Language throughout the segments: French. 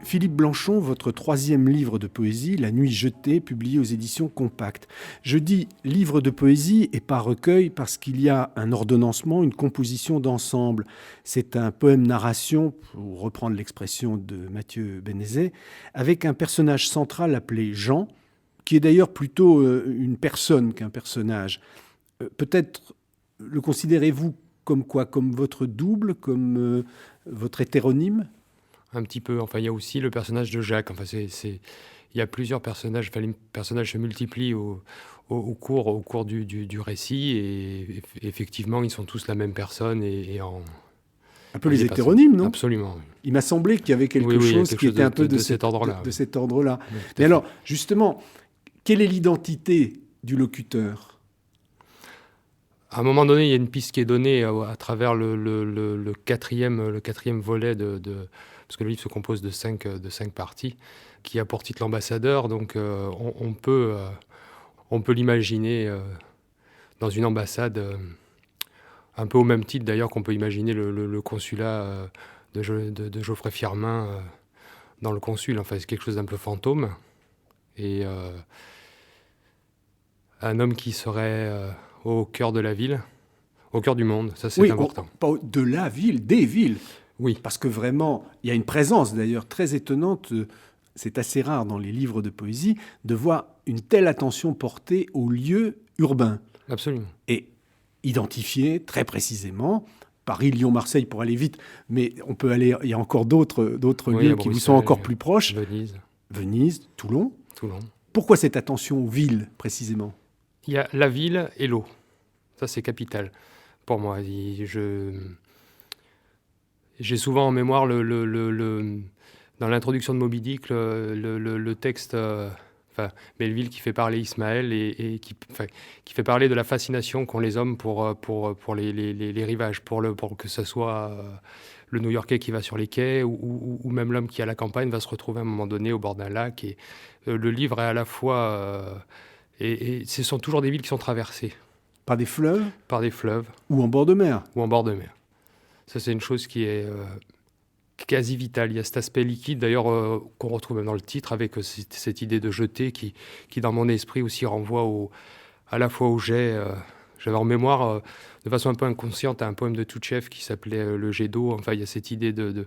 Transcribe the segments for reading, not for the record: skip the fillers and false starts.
Philippe Blanchon, votre troisième livre de poésie, La Nuit jetée, publié aux éditions Compact. Je dis livre de poésie et pas recueil parce qu'il y a un ordonnancement, une composition d'ensemble. C'est un poème-narration, pour reprendre l'expression de Mathieu Bénézet, avec un personnage central appelé Jean, qui est d'ailleurs plutôt une personne qu'un personnage. Peut-être le considérez-vous comme quoi? Comme votre double, comme votre hétéronyme? Un petit peu. Enfin, il y a aussi le personnage de Jacques. Enfin, il y a plusieurs personnages. Enfin, les personnages se multiplient au cours du récit. Et effectivement, ils sont tous la même personne et en Un peu et les des personnes. hétéronymes, non? Absolument. Oui. Il m'a semblé qu'il y avait quelque Oui, il y a chose quelque qui chose était un peu de cet ordre-là. de cet ordre-là. Oui, tout à Mais fait. alors, justement, quelle est l'identité du locuteur? À un moment donné, il y a une piste qui est donnée à travers le quatrième volet parce que le livre se compose de cinq parties, qui a pour titre l'ambassadeur. Donc, on peut l'imaginer dans une ambassade, un peu au même titre d'ailleurs qu'on peut imaginer le consulat de Geoffrey Firmin dans Le Consul. Enfin, c'est quelque chose d'un peu fantôme. Et un homme qui serait au cœur de la ville, au cœur du monde, ça c'est Oui, important. pas de la ville, des villes. Oui, Parce que vraiment, il y a une présence d'ailleurs très étonnante. C'est assez rare dans les livres de poésie de voir une telle attention portée aux lieux urbains absolument. et identifiés très précisément. Paris, Lyon, Marseille pour aller vite, mais on peut aller. Il y a encore d'autres Oui, lieux à qui vous sont Bruxelles, encore plus proches. Venise, Venise, Toulon. Toulon. Pourquoi cette attention aux villes précisément? Il y a la ville et l'eau. Ça, c'est capital pour moi. J'ai souvent en mémoire dans l'introduction de Moby Dick, le texte, Melville qui fait parler Ismaël et qui fait parler de la fascination qu'ont les hommes pour les rivages, pour que ce soit le New-Yorkais qui va sur les quais ou même l'homme qui à la campagne va se retrouver à un moment donné au bord d'un lac. Et le livre est à la fois... et ce sont toujours des villes qui sont traversées Par des fleuves par des fleuves ou en bord de mer? ou en bord de mer. Ça, c'est une chose qui est quasi vitale. Il y a cet aspect liquide, d'ailleurs, qu'on retrouve même dans le titre, avec cette idée de jeter qui, dans mon esprit, aussi renvoie à la fois au jet. J'avais en mémoire, de façon un peu inconsciente, un poème de Toutchev qui s'appelait Le jet d'eau. Enfin, il y a cette idée d'un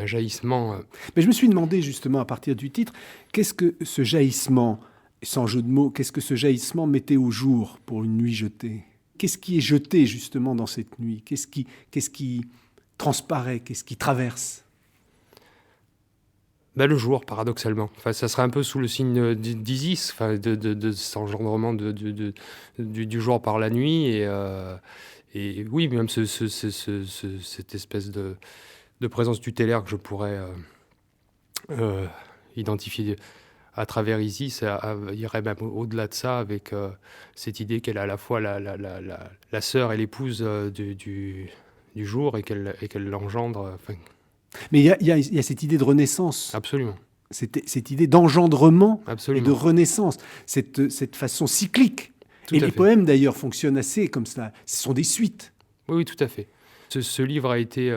jaillissement. Mais je me suis demandé justement à partir du titre, qu'est-ce que ce jaillissement, sans jeu de mots, qu'est-ce que ce jaillissement mettait au jour pour une nuit jetée? Qu'est-ce qui est jeté justement dans cette nuit? Qu'est-ce qui transparaît? Qu'est-ce qui traverse? Le jour, paradoxalement. Enfin, ça serait un peu sous le signe d'Isis, enfin, de cet engendrement du jour par la nuit. Et oui, même cette espèce de présence tutélaire que je pourrais identifier à travers Isis, irait même au-delà de ça, avec cette idée qu'elle est à la fois la sœur et l'épouse du jour et qu'elle l'engendre. Enfin, Mais il y a cette idée de renaissance, absolument. cette idée d'engendrement et Absolument. de renaissance, cette façon cyclique. Tout Et à les fait. poèmes d'ailleurs fonctionnent assez comme ça. Ce sont des suites. Oui, oui, tout à fait. Ce livre a été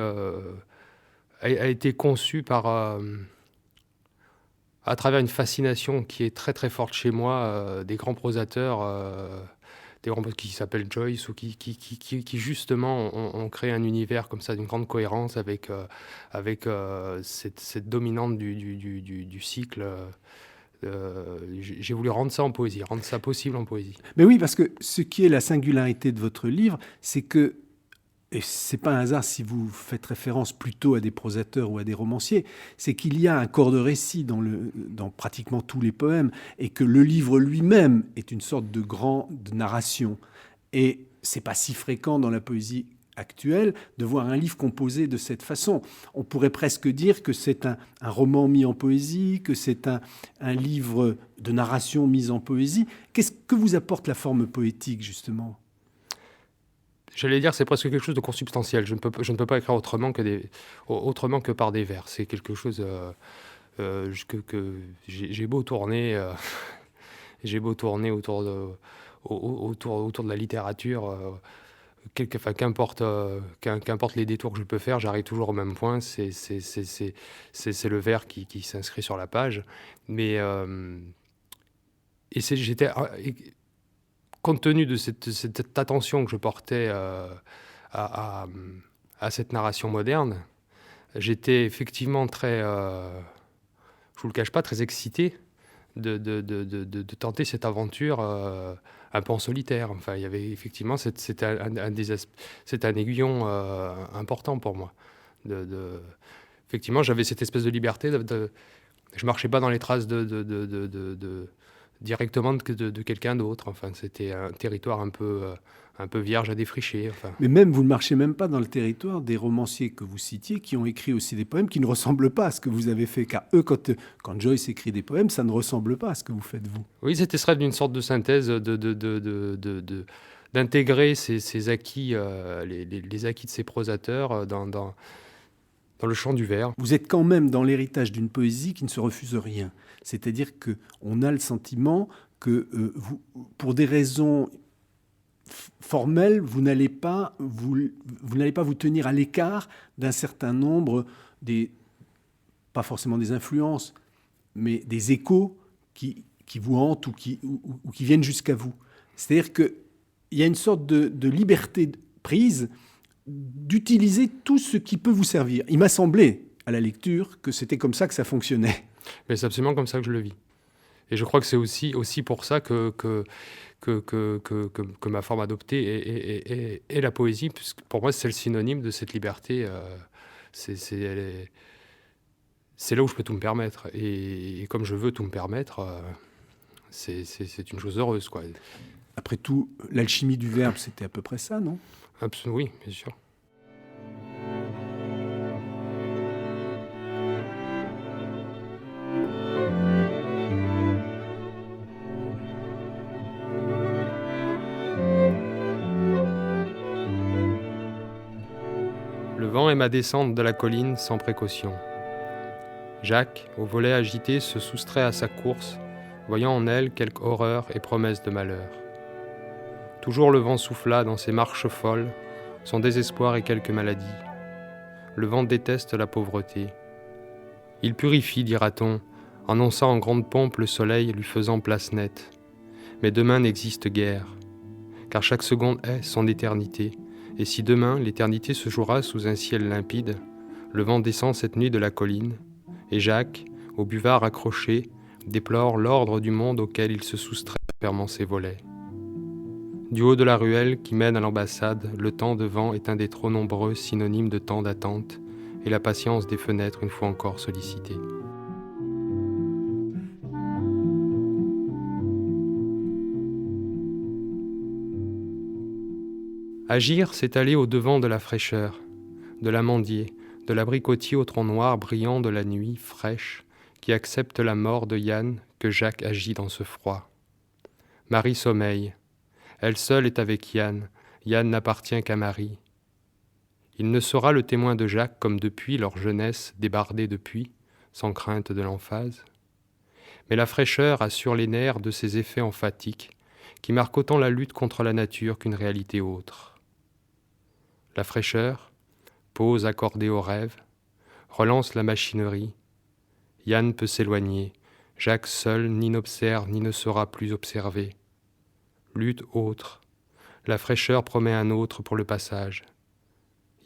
conçu à travers une fascination qui est très très forte chez moi, des grands prosateurs, qui s'appellent Joyce ou qui justement ont créé un univers comme ça d'une grande cohérence avec cette dominante du cycle. J'ai voulu rendre ça en poésie, rendre ça possible en poésie. Mais oui, parce que ce qui est la singularité de votre livre, c'est que, et c'est pas un hasard si vous faites référence plutôt à des prosateurs ou à des romanciers, c'est qu'il y a un corps de récit dans pratiquement tous les poèmes, et que le livre lui-même est une sorte de narration. Et c'est pas si fréquent dans la poésie actuelle de voir un livre composé de cette façon. On pourrait presque dire que c'est un roman mis en poésie, que c'est un livre de narration mis en poésie. Qu'est-ce que vous apporte la forme poétique, justement? J'allais dire, c'est presque quelque chose de consubstantiel. Je ne peux pas écrire autrement que par des vers. C'est quelque chose que j'ai beau tourner, autour de la littérature, qu'importe les détours que je peux faire, j'arrive toujours au même point. C'est le vers qui s'inscrit sur la page. Mais compte tenu de cette attention que je portais à, à cette narration moderne, j'étais effectivement très, je vous le cache pas, très excité de tenter cette aventure un peu en solitaire. Enfin, il y avait effectivement, c'était c'était un aiguillon important pour moi. Effectivement, j'avais cette espèce de liberté. Je marchais pas dans les traces directement de quelqu'un d'autre. Enfin, c'était un territoire un peu vierge à défricher. Enfin. Mais même, vous ne marchez même pas dans le territoire des romanciers que vous citiez, qui ont écrit aussi des poèmes qui ne ressemblent pas à ce que vous avez fait. Car eux, quand Joyce écrit des poèmes, ça ne ressemble pas à ce que vous faites, vous. Oui, c'était serait d'une sorte de synthèse d'intégrer ces acquis, les acquis de ces prosateurs dans le champ du vers. Vous êtes quand même dans l'héritage d'une poésie qui ne se refuse rien. C'est-à-dire qu'on a le sentiment que vous, pour des raisons formelles, vous n'allez pas vous tenir à l'écart d'un certain nombre pas forcément des influences, mais des échos qui vous hantent ou qui viennent jusqu'à vous. C'est-à-dire qu'il y a une sorte de liberté prise d'utiliser tout ce qui peut vous servir. Il m'a semblé, à la lecture, que c'était comme ça que ça fonctionnait. Mais c'est absolument comme ça que je le vis. Et je crois que c'est aussi pour ça que ma forme adoptée est la poésie, puisque pour moi, c'est le synonyme de cette liberté. C'est là où je peux tout me permettre. Et comme je veux tout me permettre, c'est une chose heureuse, quoi. Après tout, l'alchimie du verbe, c'était à peu près ça, non ? Absolument, oui, bien sûr. Le vent et ma descente de la colline sans précaution. Jacques, au volet agité, se soustrait à sa course, voyant en elle quelque horreur et promesse de malheur. Toujours le vent souffla dans ses marches folles, son désespoir et quelques maladies. Le vent déteste la pauvreté. Il purifie, dira-t-on, annonçant en grande pompe le soleil lui faisant place nette. Mais demain n'existe guère, car chaque seconde est son éternité, et si demain l'éternité se jouera sous un ciel limpide, le vent descend cette nuit de la colline, et Jacques, au buvard accroché, déplore l'ordre du monde auquel il se soustrait fermant ses volets. Du haut de la ruelle qui mène à l'ambassade, le temps de vent est un des trop nombreux synonymes de temps d'attente, et la patience des fenêtres une fois encore sollicitée. Agir, c'est aller au-devant de la fraîcheur, de l'amandier, de l'abricotier au tronc noir brillant de la nuit fraîche, qui accepte la mort de Yann que Jacques agit dans ce froid. Marie sommeille. Elle seule est avec Yann. Yann n'appartient qu'à Marie. Il ne sera le témoin de Jacques comme depuis leur jeunesse débardée depuis, sans crainte de l'emphase. Mais la fraîcheur assure les nerfs de ces effets emphatiques qui marquent autant la lutte contre la nature qu'une réalité autre. La fraîcheur, pause accordée au rêve, relance la machinerie. Yann peut s'éloigner, Jacques seul ni n'observe ni ne sera plus observé. Lutte autre, la fraîcheur promet un autre pour le passage.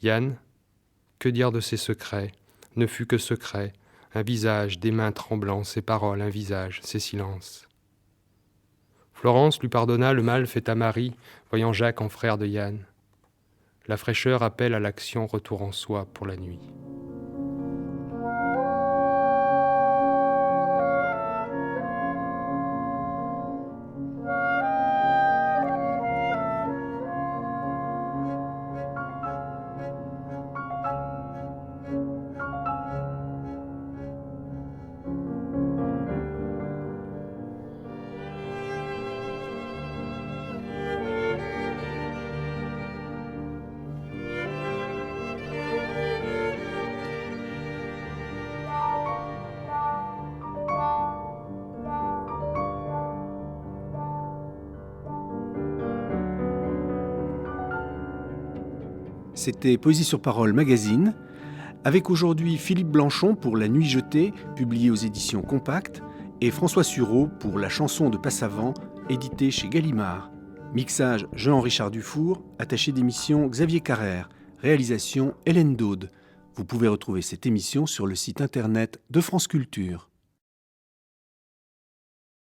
Yann, que dire de ses secrets, ne fut que secret, un visage, des mains tremblants, ses paroles, un visage, ses silences. Florence lui pardonna le mal fait à Marie, voyant Jacques en frère de Yann. La fraîcheur appelle à l'action retour en soi pour la nuit. C'était Poésie sur parole magazine, avec aujourd'hui Philippe Blanchon pour La Nuit jetée, publié aux éditions Compact, et François Sureau pour La chanson de Passavant, édité chez Gallimard. Mixage Jean-Richard Dufour, attaché d'émission Xavier Carrère, réalisation Hélène Daude. Vous pouvez retrouver cette émission sur le site internet de France Culture.